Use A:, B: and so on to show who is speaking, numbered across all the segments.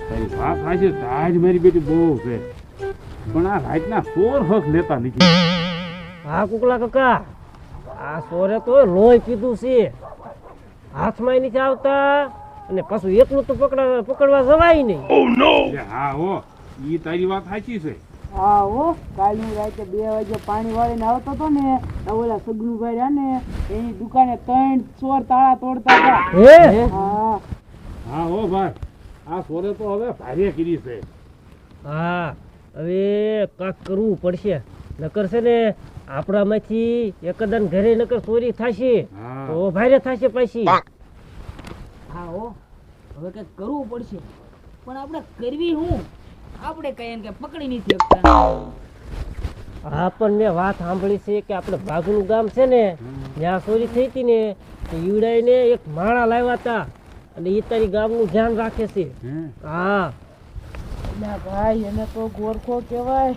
A: તારી વાત સાચી તાજ મારી બેટી બહુ છે પણ આ રાતના ચોર હક લેતા નથી.
B: હા કુકલા કાકા, આ સોરે તો લોહી પીધું છે, હાથમાં નથી આવતા અને પાછું એકલું તો પકડવા જવાય નહીં.
A: હા હો ઈ તારી વાત સાચી છે.
C: હા હો, કાલની રાતે 2 વાગે પાણી વાળીને આવતો હતો ને તો ઓલા સગનુભાઈ રહ્યા ને એની દુકાને 3 ચોર તાળા તોડતા હતા.
B: હે?
C: હા
A: હા હો ભાઈ, આ સોરે તો હવે ભારે કરી છે.
B: હા, હવે કાંક કરવું પડશે, નકર છે ને આપણામાંથી એકદમ ઘરે નકર ચોરી થશે
A: હા.
B: તો ભારે થશે પાછી.
C: હા હો, હવે કંઈક કરવું પડશે પણ આપણે કરવી હું? આપણે કહીએ કે પકડી નથી શકતા.
B: હા પણ મેં વાત સાંભળી છે કે આપણે બાગનું ગામ છે ને ત્યાં ચોરી થઈ હતી ને તો ઈવડાઈને એક માણા લાવ્યા હતા અને એ તારી ગામનું ધ્યાન રાખે છે.
A: હે?
B: હા
C: ના ભાઈ, એને તો ગોરખો કહેવાય.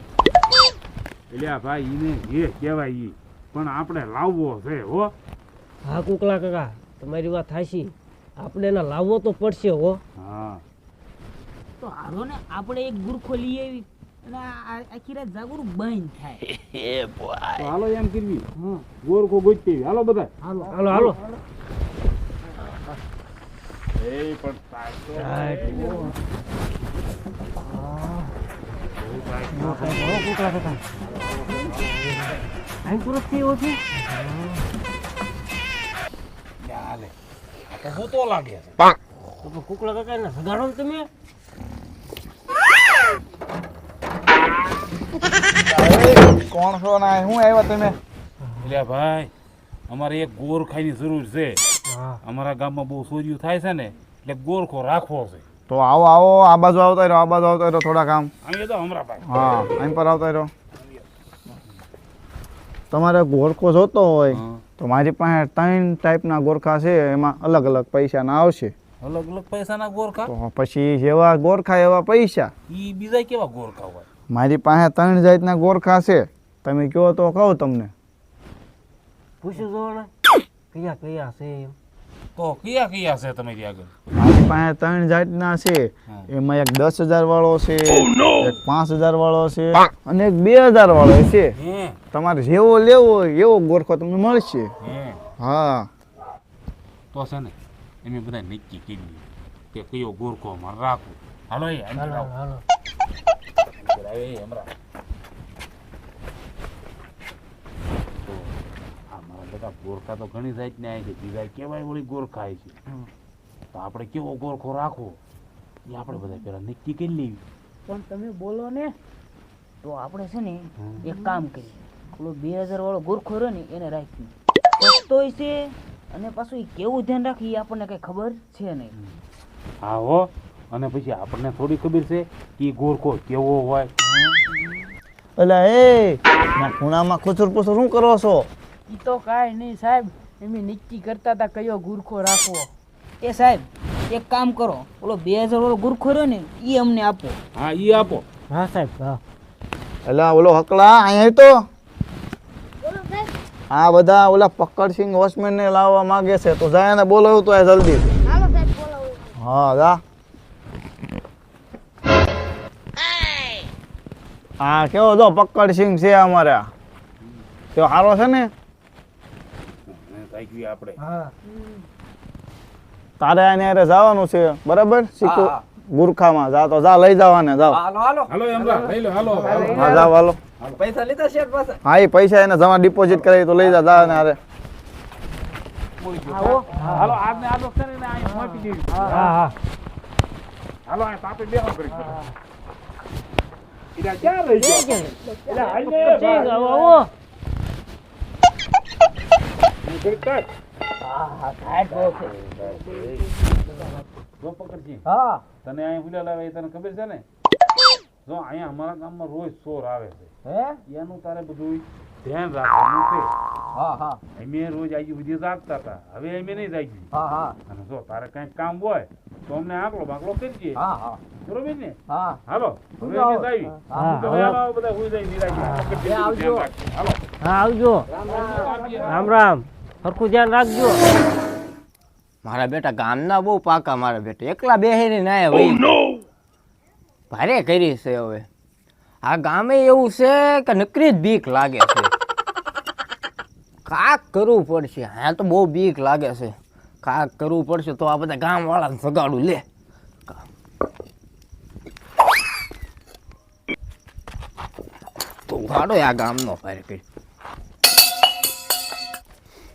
A: એટલે આ ભાઈ ઈને એ કહેવાય ઈ પણ આપણે લાવવો છે હો.
B: હા કુકલા કાકા, તમારી વાત હાચી, આપણે એને લાવવો તો પડશે હો.
A: હા
C: તો હારો ને આપણે એક ગુરખો લઈ આવી અને આખી રાત જાગરું બંધ થાય.
A: તો હાલો એમ કરવી, ગોરખો ગોતવી. હાલો બધા
B: હાલો હાલો હાલો.
A: એ પણ
B: કુકલા કાકા અહીં પૂરો થયો છે.
A: હાલે આ તો હોતો લાગે છે.
B: તો કુકલા કાકા ને સગાડો ને તમે.
D: કોણ છો ના હું આવ્યા તમે?
A: એટલે ભાઈ અમારે એક ગોરખાની જરૂર છે.
B: હા
A: અમારા ગામમાં બહુ ચોરીઓ થાય છે ને એટલે ગોરખો રાખવો છે.
D: તો આવો આવો, આ બાજુ આવતા રહ્યો, આ બાજુ આવતા રહ્યો, થોડા કામ.
A: અહીંયા તો હમણાં ભાઈ.
D: હા, અહીં પર આવતા રહ્યો. તમારે ગોરખો જોતો હોય તો મારી પાસે 3 ટાઈપના ગોરખા છે, એમાં અલગ અલગ પૈસાના આવશે.
A: અલગ અલગ પૈસાના ગોરખા?
D: તો પછી જેવા ગોરખા એવા પૈસા.
A: ઈ બીજા કેવા ગોરખા હોય?
D: મારી પાસે 3 જાતના ગોરખા છે, તમે કહો તો કહું તમને.
B: પૂછ્યું જો ને કયા કયા છે એમ.
A: તો કયા કયા છે તમારી આગળ?
D: મારી પાસે 3 જાતના છે, એમાં એક 10,000 વાળો છે, એક 5,000 વાળો છે અને એક 2,000 વાળો છે.
A: હે
D: તમારે જેવો લેવો હોય એવો ગોરખો તમને મળશે.
A: હે
D: હા,
A: તો છે ને એમે બધા નક્કી કરી લીધું કે કયો ગોરખો અમારે રાખવો. હાલો એ અંદર
B: હાલો
A: આવો.
B: હાલો.
A: અંદર આવે એ હમણાં. તો આ મારા બધા ગોરખા તો ઘણી જાતના આવે છે, બીજા કેવાય વળી ગોરખા આવે છે. તો આપણે કેવો ગોરખો રાખવો એ આપણે બધા પેલા નક્કી કરી લેવી.
C: પણ તમે બોલો ને તો આપણે છે ને એક કામ કરીએ, પેલો 2000 વાળો ગોરખો રહ્યો ને એને રાખીએ. સસ્તોય છે અને પાછું ઈ કેવું ધ્યાન રાખી ઈ આપણને કઈ ખબર છે નહીં.
A: હા હો, અને પછી આપણને થોડી ખબર છે કે ઈ ગોરખો કેવો હોય.
D: એટલે એ ખૂણામાં ખુચર પુચર શું કરો છો?
C: ઈ તો કાંઈ નહીં સાહેબ, એમ નક્કી કરતા હતા કયો ગુરખો રાખવો. એ સાહેબ એક કામ કરો, ઓલો 2000 વાળો ગુરખો રહ્યો ને ઈ અમને આપો.
A: હા ઈ આપો.
B: હા સાહેબ હા.
D: એટલે ઓલો હકલા અહીંયા તો આ બધા ઓલા પકડસિંહ વોચમેન ને લાવવા માંગે છે, તો જાય ને બોલાવું તો જલ્દી. હા જા. હા કેવો જો પકડસિંહ છે અમારે, તો સારો છે ને.
A: તાકી આપણે
B: હા
D: તારે આને હારે જવાનું છે બરાબર? શીખું ગુરખામાં જા તો જા, લઈ જવાને જાવ.
A: હાલો એમરા લઈ લો. હાલો
D: હા જાવ હાલો.
B: પૈસા લીધા શેઠ પાસે?
D: હા એ પૈસા એને જમા ડિપોઝિટ કરાવી તો લઈ જા ને હારે.
A: હાલો આજને આદો કરીને અહીં પહોંચી દેવી.
B: હા હા.
A: હાલો અહીં તાપે બેહો કરી. ઈડા ક્યાં રહી ગયો? એટલે હાલને
B: ઠીક, આવો આવો.
A: હું કરી કર.
C: હા સાહેબ બહુ છે.
A: જો પકડજી,
B: હા
A: તને અહીં ભૂલ્યા લાવે એ તને ખબર છે ને? જો અહીંયા અમારા ગામમાં રોજ ચોર આવે છે,
B: હે
A: એનું તારે બધું ધ્યાન રાખવાનું છે.
B: હા હા
A: અમે રોજ આજે સુધી જાગતા હતા, હવે અમે નહીં જાગી.
B: હા હા
A: અને જો તારે કઈક કામ હોય તો અમને આકલો બાકલો કરજે.
B: હા હા
A: બરોબર ને?
B: હા.
A: હાલો હવે અમે જાવી.
B: હા,
A: તો
B: હવે
A: હાલો બધા હુઈ જાય નિરાંતે. પકડજી,
B: આવજો.
A: ધ્યાન રાખજો. હાલો
B: હા આવજો.
A: રામ રામ.
B: રામ રામ. સરખું ધ્યાન રાખજો.
E: મારા બેટા ગામના બહુ પાકા, મારા બેટા એકલા બેહીને ના વહી ભારે કરી છે. હવે આ ગામે એવું છે કે નકરી જ બીક લાગે છે. કાક કરવું પડશે. હા તો બહુ બીક લાગે છે. કાક કરવું પડશે તો આ બધા ગામ વાળાને સગાડું લે. તો ગાડો આ ગામનો ભારે કરી.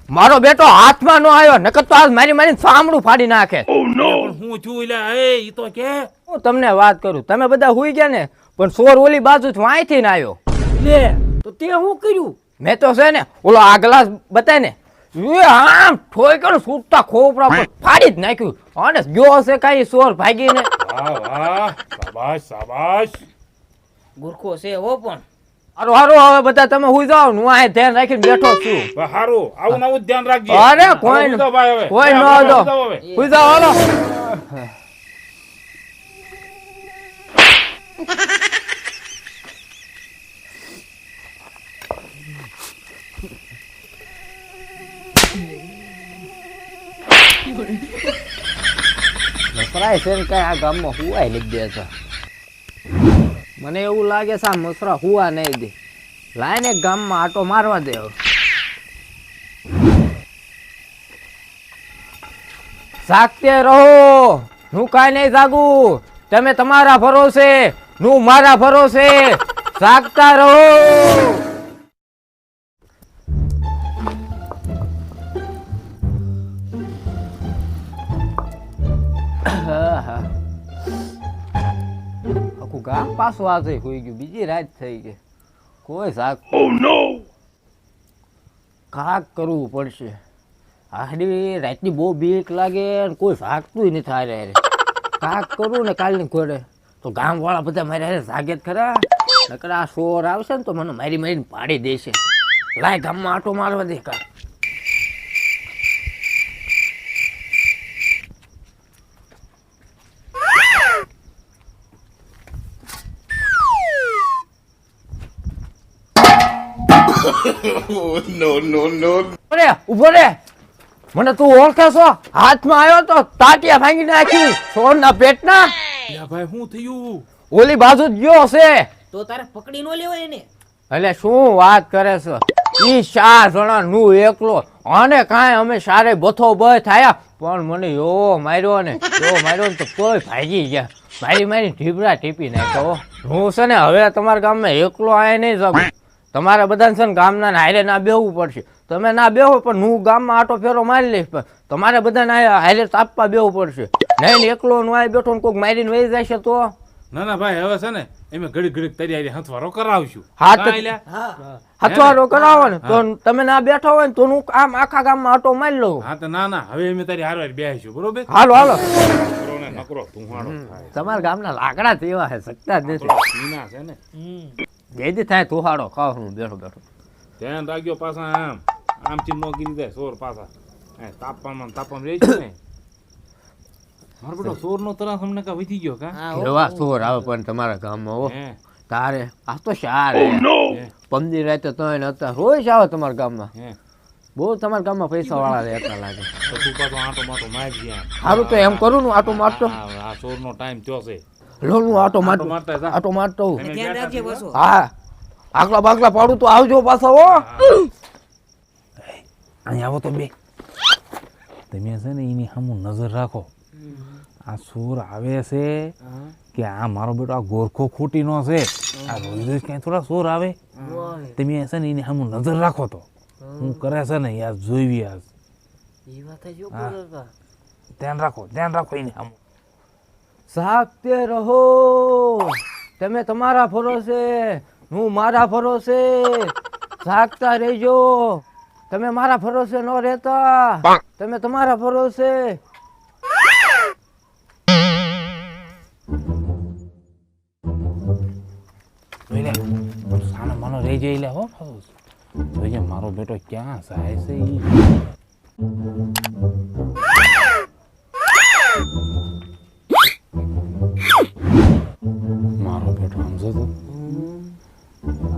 E: મારો બેટો હાથમાં નો આવ્યો, નકર તો આજ મારી મારી સાંભળું ફાડી નાખે.
A: પણ હું છું એટલે એ ઈ તો કે
E: હું તમને વાત કરું, તમે બધા હુઈ ગયા ને, પણ સોર ઓલી બાજુ વાંયથી ને આવ્યો.
B: લે તો તે શું કર્યું?
E: મેં તો છે ને ઓલો આ ગ્લાસ બતાય ને એ આમ ઠોઈ કર છૂટતા ખોપરા પર ફાડી જ નાખ્યું. અને ગયો હશે કઈ સોર ભાગીને.
A: વાહ વાહ, શાબાશ શાબાશ.
C: ગુરખો છે હો પણ.
E: હારું હારું, હવે બધા તમે હુઈ જાઓ, હું આ ધ્યાન રાખીને બેઠો છું.
A: વાહ, હારું, આવું ને આવું જ ધ્યાન રાખજે.
E: અરે
A: હવે
E: કોઈ
A: હુઈ જાઓ ભાઈ હવે.
E: કોઈ ન
A: હવે
E: દો.
A: હુઈ જાઓ હવે.
E: હુઈ જાઓ હાલો. વપરાય છે ને કઈ આ ગામમાં હુવાય લઈ દે છે. મને એવું લાગે છે આ મસરા હુવા નહીં દે. લાઈને ગામમાં આટો મારવા દે. જાગતે રહો, હું કાંઈ નહીં જાગું. તમે તમારા ભરોસે, હું મારા ભરોસે. જાગતા રહો. આખું ગામ પાછું આજે હોઈ ગયું, બીજી રાત થઈ ગઈ, કોઈ જાગ. કાક કરવું પડશે. આડી રાતની બહુ બીક લાગે ને કોઈ જાગતું નથી. હારે હારે કાક કરું ને કાલની ઘોડે તો ગામ વાળા બધા મારે હારે જાગે જ ખરા. નકર આ સોર આવશે ને તો મને મારી મારીને પાડી દેશે. લાય ગામમાં આટો મારવા દે કાક. અરે ઉભો રે, મને તું ઓળખે છો? હાથમાં આવ્યો તો તાટિયા ભાંગી નાખી સોરના પેટના.
A: યા ભાઈ શું થયું?
E: ઓલી બાજુ જ ગયો છે.
C: તો તારે પકડી નો લેવાય એને.
E: એટલે શું વાત કરે છે? ઈ 4 જણા નું એકલો, અને કાંઈ અમે સારે બથો બય થયા, પણ મને એવો માર્યો ને તો કોઈ ભાગી ગયા. મારી ઢીબરા ટીપી નાખ્યો. હું છે ને હવે તમારા ગામમાં એકલો આય નહીં જાગું. તમારે બધાને છે ને ગામના હારે ના બેહવું પડશે. તમે ના બેહો પણ હું ગામમાં આટો ફેરો મારી લઈશ, પણ તમારે બધાને હારે તાપવા બેહવું પડશે. નહીં એકલો નું આ બેઠો ને કોઈક મારીને વહી જશે તો.
A: ના ના ભાઈ, હવે છે ને એમે ઘડી ઘડી તૈયારી હથવારો કરાવશું.
E: હા તો
A: કાંઈ લ્યા?
E: હથવારો કરાવો ને તો તમે ના બેઠા હોય ને તો હું આમ આખા ગામમાં આટો મારી લઉં.
A: હા તો ના ના, હવે અમે તારી હારવાર બેસીશું, બરોબર?
E: હાલો હાલો.
A: નકરો ને નકરો ધુમાડો થાય.
E: તમારા ગામના લાકડા તેવા છે, શકતા જ નથી.
A: મીના છે ને,
E: જેથી થાય તુહાડો ખાવ હું બેઠો બેઠો.
A: ધ્યાન રાખજો પાછા. આમ ચીમ નો ગીરી જાય સોર પાછા. તાપવામાં રહી છે ને. મારો બેટો સોર નો તરાસ અમને કા વધી ગયો કા?
E: એવા સોર આવે પણ તમારા ગામમાં હો.
A: હે
E: તારે આ તો શાર પમદી રાતે તો નતા રોજ આવે તમારા ગામમાં.
A: હે
E: બહુ તમારા ગામમાં પૈસા વાળા રહેતા લાગે.
A: તો તું પાછો આટો માટો મારી ગયા.
E: સારું તો એમ કરું ને આટો મારતો.
A: આ સોર નો ટાઈમ થયો છે.
E: લોનું આટો મારતો
A: મારતા જા.
E: આટો મારતો.
A: તમે
C: ધ્યાન
A: બેઠા
C: રાખજે
A: છો?
C: બસો.
E: હા આગલા બાગલા પાડું તો આવજો પાછા હો.
A: અહીંયા આવો તો બે. તમે છે ને એની સામું નજર રાખો. આ સોર આવે છે કે આ મારો બેટો આ ગોરખો ખોટી નો છે. આ રોજ રોજ કઈ થોડા સોર આવે. તમે છે ને એની સામું નજર રાખો તો હું કરે છે ને યાર જોઈવી આજ. ધ્યાન રાખો એની સામું.
E: જાગતે રહો, તમે તમારા ભરોસે, હું મારા ભરોસે. જાગતા રહેજો. તમે મારા ભરોસે ન રહેતા, તમે તમારા ભરોસે.
A: સાનો માનો રહી જાય લે હો. જોઈએ મારો બેટો ક્યાં જાય છે ઈ. મારો બેટો સમજો તો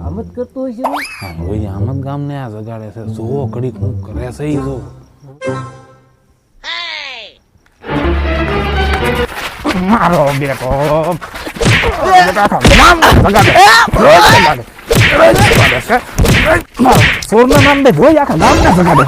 B: આમ જ કરતો હોય છે ને?
A: હા જોઈએ આમ જ ગામને આ જગાડે છે. જોવો ઘડીક હું કરે છે ઈ જો. મારો બેટો ચોરના નામ બે જોઈ આખા ગામના જગાડે